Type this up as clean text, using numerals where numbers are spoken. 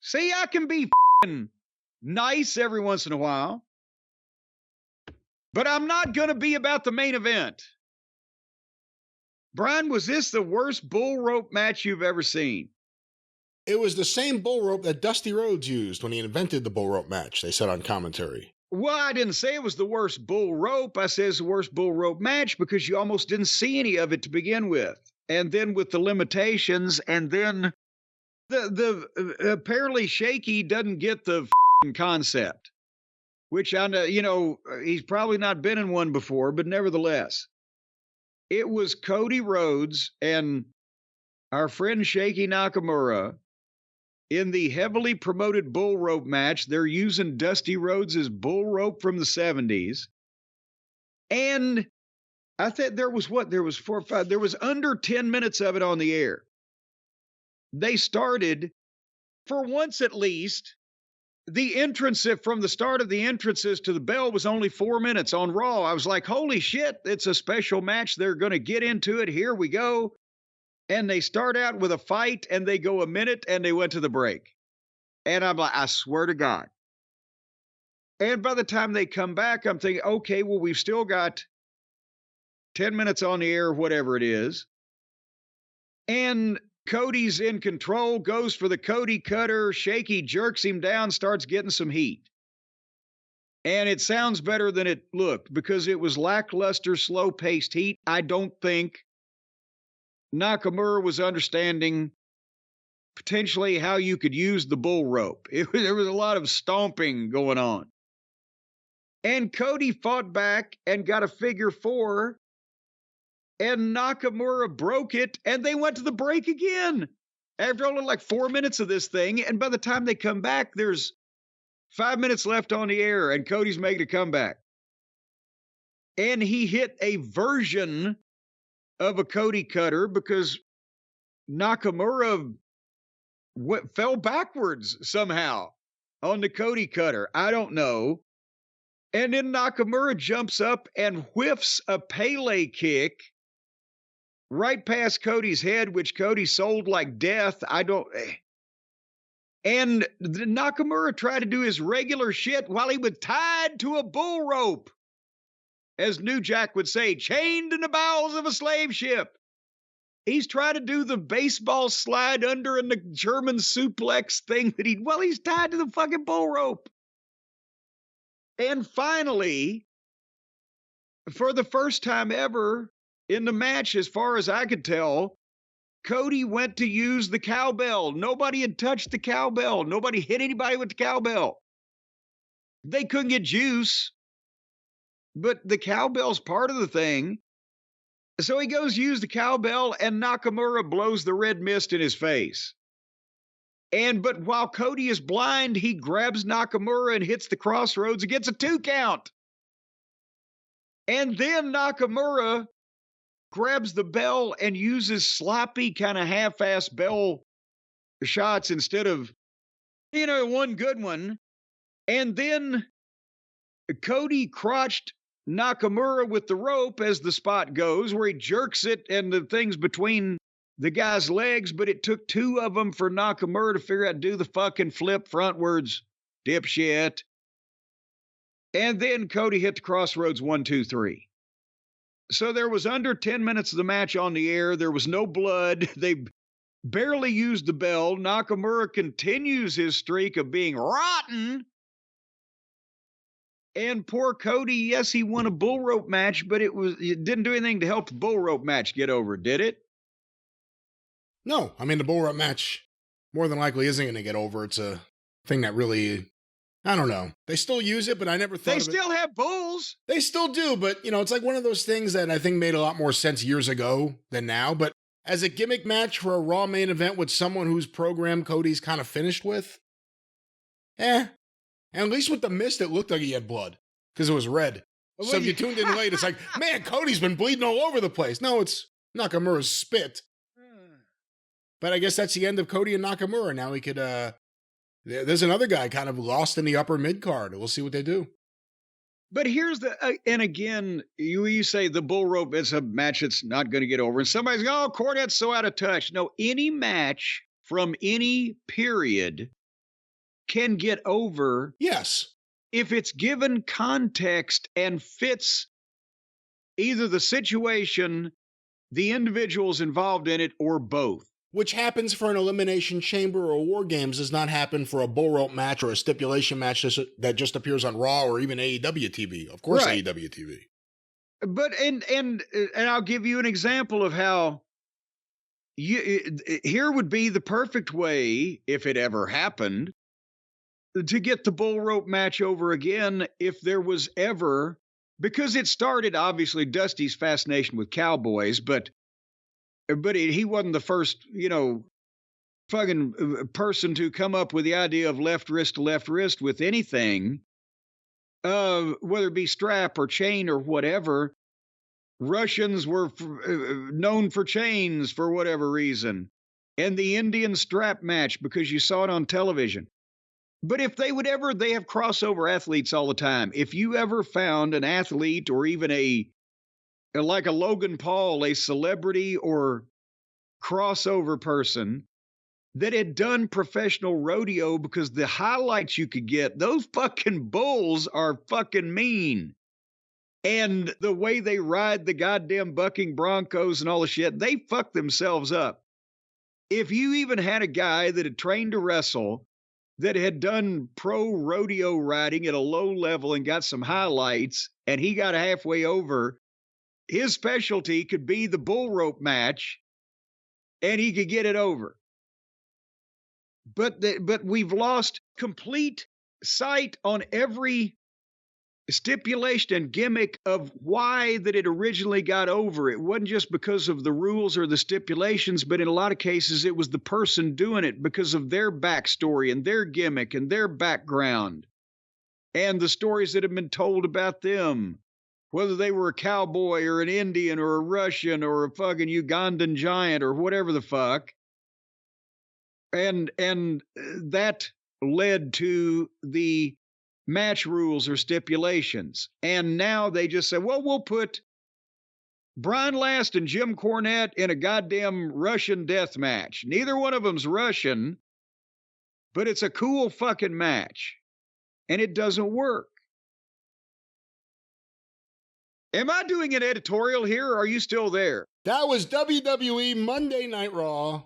See, I can be nice every once in a while, but I'm not going to be about the main event. Brian, was this the worst bull rope match you've ever seen? It was the same bull rope that Dusty Rhodes used when he invented the bull rope match, they said on commentary. Well, I didn't say it was the worst bull rope. I said it's the worst bull rope match because you almost didn't see any of it to begin with. And then with the limitations, and then the apparently Shaky doesn't get the concept, which I know, he's probably not been in one before, but nevertheless, it was Cody Rhodes and our friend Shaky Nakamura in the heavily promoted bull rope match. They're using Dusty Rhodes' bull rope from the 70s. And I think there was 4 or 5. There was under 10 minutes of it on the air. They started, for once at least, the entrance from the start of the entrances to the bell was only 4 minutes on Raw. I was like, holy shit, it's a special match. They're going to get into it. Here we go. And they start out with a fight, and they go a minute, and they went to the break. And I'm like, I swear to God. And by the time they come back, I'm thinking, okay, well, we've still got 10 minutes on the air, whatever it is. And Cody's in control, goes for the Cody cutter. Shaky jerks him down, starts getting some heat. And it sounds better than it looked because it was lackluster, slow-paced heat. I don't think Nakamura was understanding potentially how you could use the bull rope. There was a lot of stomping going on. And Cody fought back and got a figure 4. And Nakamura broke it, and they went to the break again. After only like 4 minutes of this thing, and by the time they come back, there's 5 minutes left on the air, and Cody's making a comeback. And he hit a version of a Cody cutter because Nakamura fell backwards somehow on the Cody cutter. I don't know. And then Nakamura jumps up and whiffs a Pele kick right past Cody's head, which Cody sold like death. And Nakamura tried to do his regular shit while he was tied to a bull rope. As New Jack would say, chained in the bowels of a slave ship. He's trying to do the baseball slide under and the German suplex thing that he's tied to the fucking bull rope. And finally, for the first time ever in the match, as far as I could tell, Cody went to use the cowbell. Nobody had touched the cowbell. Nobody hit anybody with the cowbell. They couldn't get juice, but the cowbell's part of the thing. So he goes to use the cowbell, and Nakamura blows the red mist in his face. But while Cody is blind, he grabs Nakamura and hits the crossroads and gets a 2 count. And then Nakamura grabs the bell and uses sloppy kind of half-ass bell shots instead of, one good one. And then Cody crotched Nakamura with the rope, as the spot goes, where he jerks it and the thing's between the guy's legs, but it took 2 of them for Nakamura to figure out to do the fucking flip frontwards, dipshit. And then Cody hit the crossroads 1, 2, 3. So there was under 10 minutes of the match on the air. There was no blood. They barely used the bell. Nakamura continues his streak of being rotten. And poor Cody, yes, he won a bull rope match, but it didn't do anything to help the bull rope match get over, did it? No, I mean, the bull rope match more than likely isn't going to get over. It's a thing that really, I don't know. They still use it, but I never thought They of it. still have bulls. They still do, but, it's like one of those things that I think made a lot more sense years ago than now. But as a gimmick match for a Raw main event with someone whose program Cody's kind of finished with, And at least with the mist, it looked like he had blood because it was red. So if you tuned in late, it's like, man, Cody's been bleeding all over the place. No, it's Nakamura's spit. But I guess that's the end of Cody and Nakamura. Now we could, there's another guy kind of lost in the upper mid card. We'll see what they do. But here's and again, you say the bull rope is a match that's not going to get over. And somebody's going, oh, Cornette's so out of touch. No, any match from any period can get over. Yes. If it's given context and fits either the situation, the individuals involved in it, or both. Which happens for an Elimination Chamber or War Games does not happen for a bull rope match or a stipulation match that just appears on Raw or even AEW TV. Of course, right. AEW TV. But and I'll give you an example of how here would be the perfect way, if it ever happened, to get the bull rope match over again if there was ever, because it started obviously Dusty's fascination with cowboys, but he wasn't the first, fucking person to come up with the idea of left wrist to left wrist with anything, whether it be strap or chain or whatever. Russians were known for chains for whatever reason, and the Indian strap match because you saw it on television. But if they have crossover athletes all the time. If you ever found an athlete or even like a Logan Paul, a celebrity or crossover person that had done professional rodeo, because the highlights you could get, those fucking bulls are fucking mean. And the way they ride the goddamn bucking broncos and all the shit, they fuck themselves up. If you even had a guy that had trained to wrestle, that had done pro rodeo riding at a low level and got some highlights, and he got halfway over, his specialty could be the bull rope match, and he could get it over. But we've lost complete sight on every stipulation and gimmick of why that it originally got over. It wasn't just because of the rules or the stipulations, but in a lot of cases it was the person doing it because of their backstory and their gimmick and their background and the stories that have been told about them, whether they were a cowboy or an Indian or a Russian or a fucking Ugandan giant or whatever the fuck. And that led to the match rules or stipulations. And now they just say, well, we'll put Brian Last and Jim Cornette in a goddamn Russian death match. Neither one of them's Russian, but it's a cool fucking match. And it doesn't work. Am I doing an editorial here, or are you still there? That was WWE Monday Night Raw.